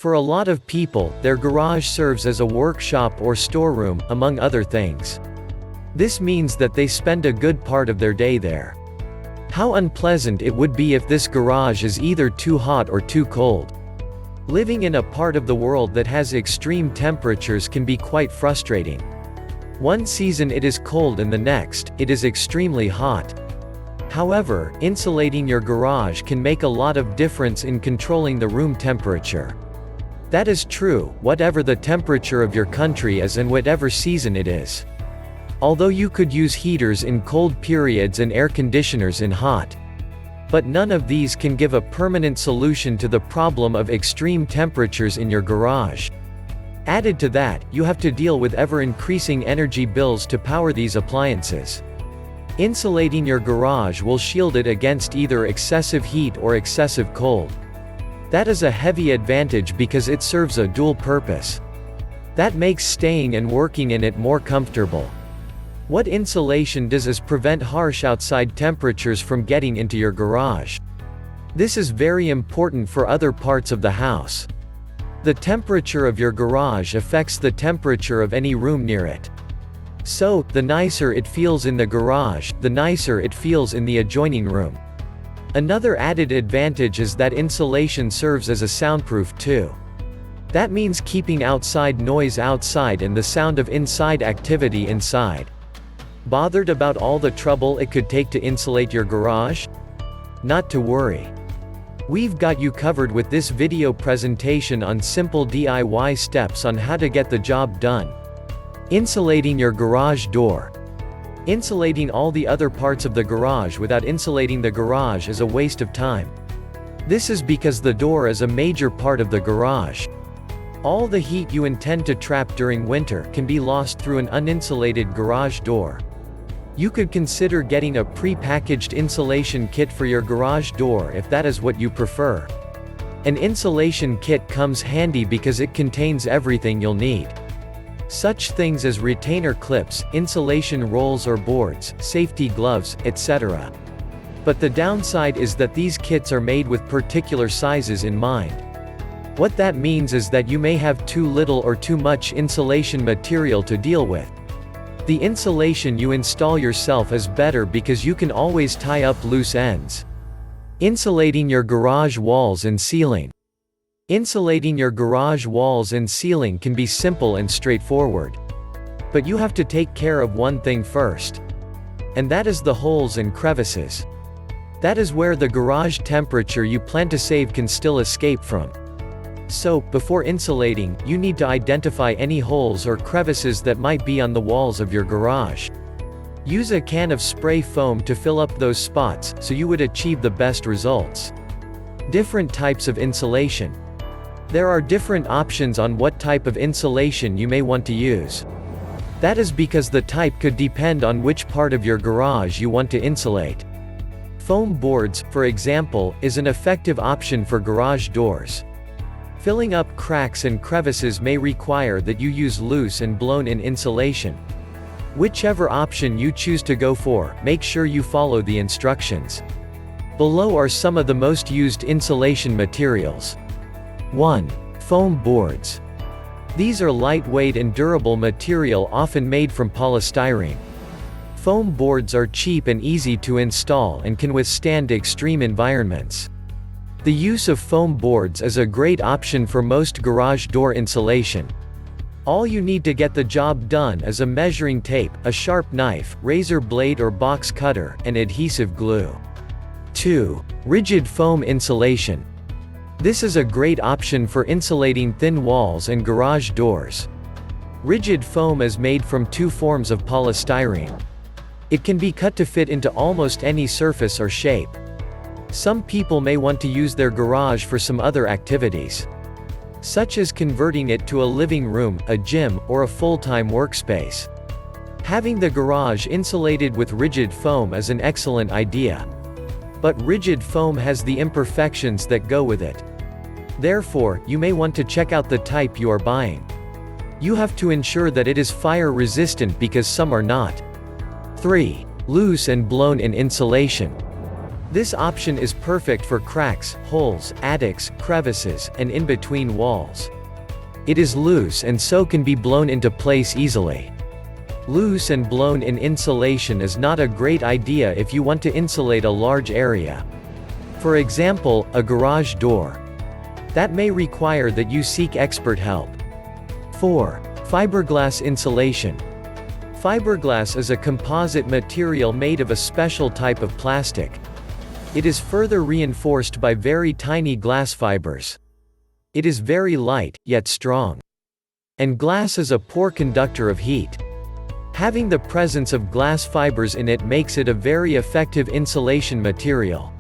For a lot of people, their garage serves as a workshop or storeroom, among other things. This means that they spend a good part of their day there. How unpleasant it would be if this garage is either too hot or too cold. Living in a part of the world that has extreme temperatures can be quite frustrating. One season it is cold and the next, it is extremely hot. However, insulating your garage can make a lot of difference in controlling the room temperature. That is true, whatever the temperature of your country is and whatever season it is. Although you could use heaters in cold periods and air conditioners in hot. But none of these can give a permanent solution to the problem of extreme temperatures in your garage. Added to that, you have to deal with ever-increasing energy bills to power these appliances. Insulating your garage will shield it against either excessive heat or excessive cold. That is a heavy advantage because it serves a dual purpose. That makes staying and working in it more comfortable. What insulation does is prevent harsh outside temperatures from getting into your garage. This is very important for other parts of the house. The temperature of your garage affects the temperature of any room near it. So, the nicer it feels in the garage, the nicer it feels in the adjoining room. Another added advantage is that insulation serves as a soundproof too. That means keeping outside noise outside and the sound of inside activity inside. Bothered about all the trouble it could take to insulate your garage? Not to worry. We've got you covered with this video presentation on simple DIY steps on how to get the job done. Insulating your garage door. Insulating all the other parts of the garage without insulating the garage is a waste of time. This is because the door is a major part of the garage. All the heat you intend to trap during winter can be lost through an uninsulated garage door. You could consider getting a pre-packaged insulation kit for your garage door if that is what you prefer. An insulation kit comes handy because it contains everything you'll need. Such things as retainer clips, insulation rolls or boards, safety gloves, etc. But the downside is that these kits are made with particular sizes in mind. What that means is that you may have too little or too much insulation material to deal with. The insulation you install yourself is better because you can always tie up loose ends. Insulating your garage walls and ceiling. Insulating your garage walls and ceiling can be simple and straightforward. But you have to take care of one thing first. And that is the holes and crevices. That is where the garage temperature you plan to save can still escape from. So, before insulating, you need to identify any holes or crevices that might be on the walls of your garage. Use a can of spray foam to fill up those spots, so you would achieve the best results. Different types of insulation. There are different options on what type of insulation you may want to use. That is because the type could depend on which part of your garage you want to insulate. Foam boards, for example, is an effective option for garage doors. Filling up cracks and crevices may require that you use loose and blown-in insulation. Whichever option you choose to go for, make sure you follow the instructions. Below are some of the most used insulation materials. 1. Foam boards. These are lightweight and durable material often made from polystyrene. Foam boards are cheap and easy to install and can withstand extreme environments. The use of foam boards is a great option for most garage door insulation. All you need to get the job done is a measuring tape, a sharp knife, razor blade or box cutter, and adhesive glue. 2. Rigid foam insulation. This is a great option for insulating thin walls and garage doors. Rigid foam is made from two forms of polystyrene. It can be cut to fit into almost any surface or shape. Some people may want to use their garage for some other activities, such as converting it to a living room, a gym, or a full-time workspace. Having the garage insulated with rigid foam is an excellent idea. But rigid foam has the imperfections that go with it. Therefore, you may want to check out the type you are buying. You have to ensure that it is fire resistant because some are not. 3. Loose and blown-in insulation. This option is perfect for cracks, holes, attics, crevices, and in between walls. It is loose and so can be blown into place easily. Loose and blown-in insulation is not a great idea if you want to insulate a large area. For example, a garage door. That may require that you seek expert help. 4. Fiberglass insulation. Fiberglass is a composite material made of a special type of plastic. It is further reinforced by very tiny glass fibers. It is very light, yet strong. And glass is a poor conductor of heat. Having the presence of glass fibers in it makes it a very effective insulation material.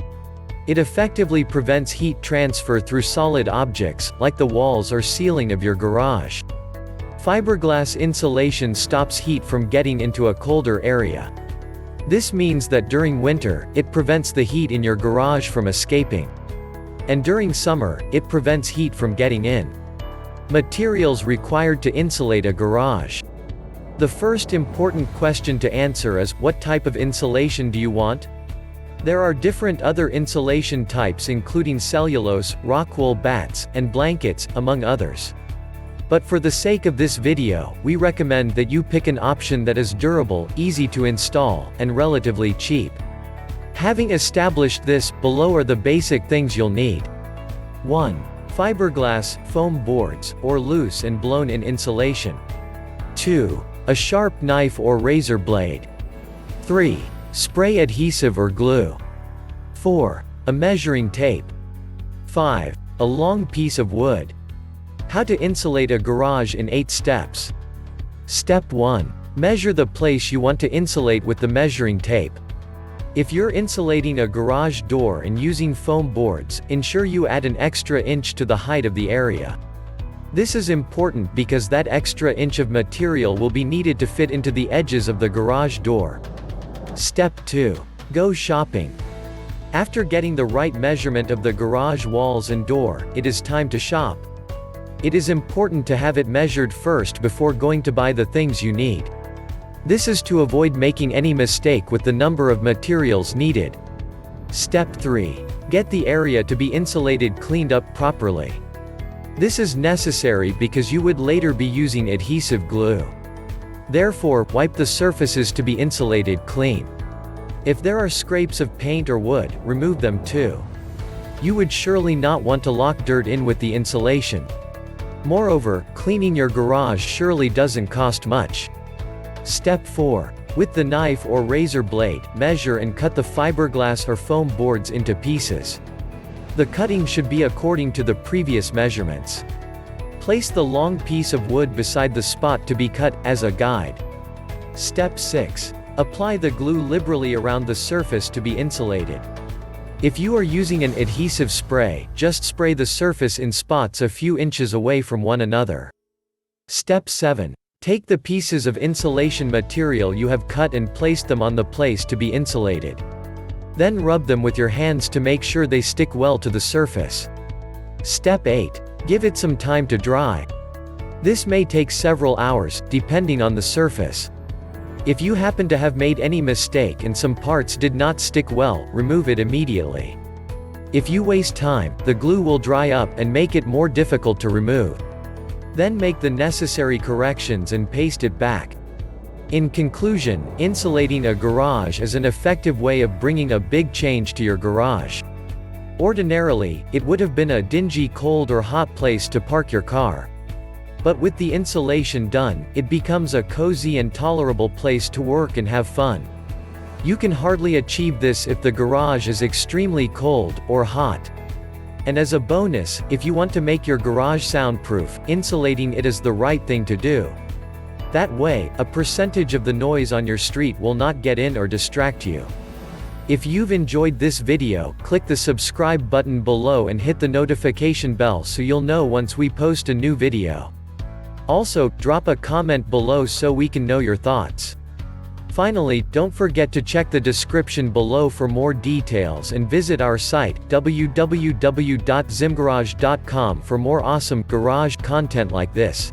It effectively prevents heat transfer through solid objects, like the walls or ceiling of your garage. Fiberglass insulation stops heat from getting into a colder area. This means that during winter, it prevents the heat in your garage from escaping. And during summer, it prevents heat from getting in. Materials required to insulate a garage. The first important question to answer is, what type of insulation do you want? There are different other insulation types including cellulose, rock wool bats, and blankets, among others. But for the sake of this video, we recommend that you pick an option that is durable, easy to install, and relatively cheap. Having established this, below are the basic things you'll need. 1. Fiberglass, foam boards, or loose and blown-in insulation. 2. A sharp knife or razor blade. 3. Spray adhesive or glue. 4. A measuring tape. 5. A long piece of wood. How to insulate a garage in 8 steps. Step 1. Measure the place you want to insulate with the measuring tape. If you're insulating a garage door and using foam boards, ensure you add an extra inch to the height of the area. This is important because that extra inch of material will be needed to fit into the edges of the garage door. Step 2. Go shopping. After getting the right measurement of the garage walls and door, it is time to shop. It is important to have it measured first before going to buy the things you need. This is to avoid making any mistake with the number of materials needed. Step 3. Get the area to be insulated cleaned up properly. This is necessary because you would later be using adhesive glue. Therefore, wipe the surfaces to be insulated clean. If there are scrapes of paint or wood, remove them too. You would surely not want to lock dirt in with the insulation. Moreover, cleaning your garage surely doesn't cost much. Step 4. With the knife or razor blade, measure and cut the fiberglass or foam boards into pieces. The cutting should be according to the previous measurements. Place the long piece of wood beside the spot to be cut, as a guide. Step 6. Apply the glue liberally around the surface to be insulated. If you are using an adhesive spray, just spray the surface in spots a few inches away from one another. Step 7. Take the pieces of insulation material you have cut and place them on the place to be insulated. Then rub them with your hands to make sure they stick well to the surface. Step 8. Give it some time to dry. This may take several hours, depending on the surface. If you happen to have made any mistake and some parts did not stick well, remove it immediately. If you waste time, the glue will dry up and make it more difficult to remove. Then make the necessary corrections and paste it back. In conclusion, insulating a garage is an effective way of bringing a big change to your garage. Ordinarily, it would have been a dingy, cold or hot place to park your car. But with the insulation done, it becomes a cozy and tolerable place to work and have fun. You can hardly achieve this if the garage is extremely cold or hot. And as a bonus, if you want to make your garage soundproof, insulating it is the right thing to do. That way, a percentage of the noise on your street will not get in or distract you. If you've enjoyed this video, click the subscribe button below and hit the notification bell so you'll know once we post a new video. Also, drop a comment below so we can know your thoughts. Finally, don't forget to check the description below for more details and visit our site, www.zimgarage.com, for more awesome garage content like this.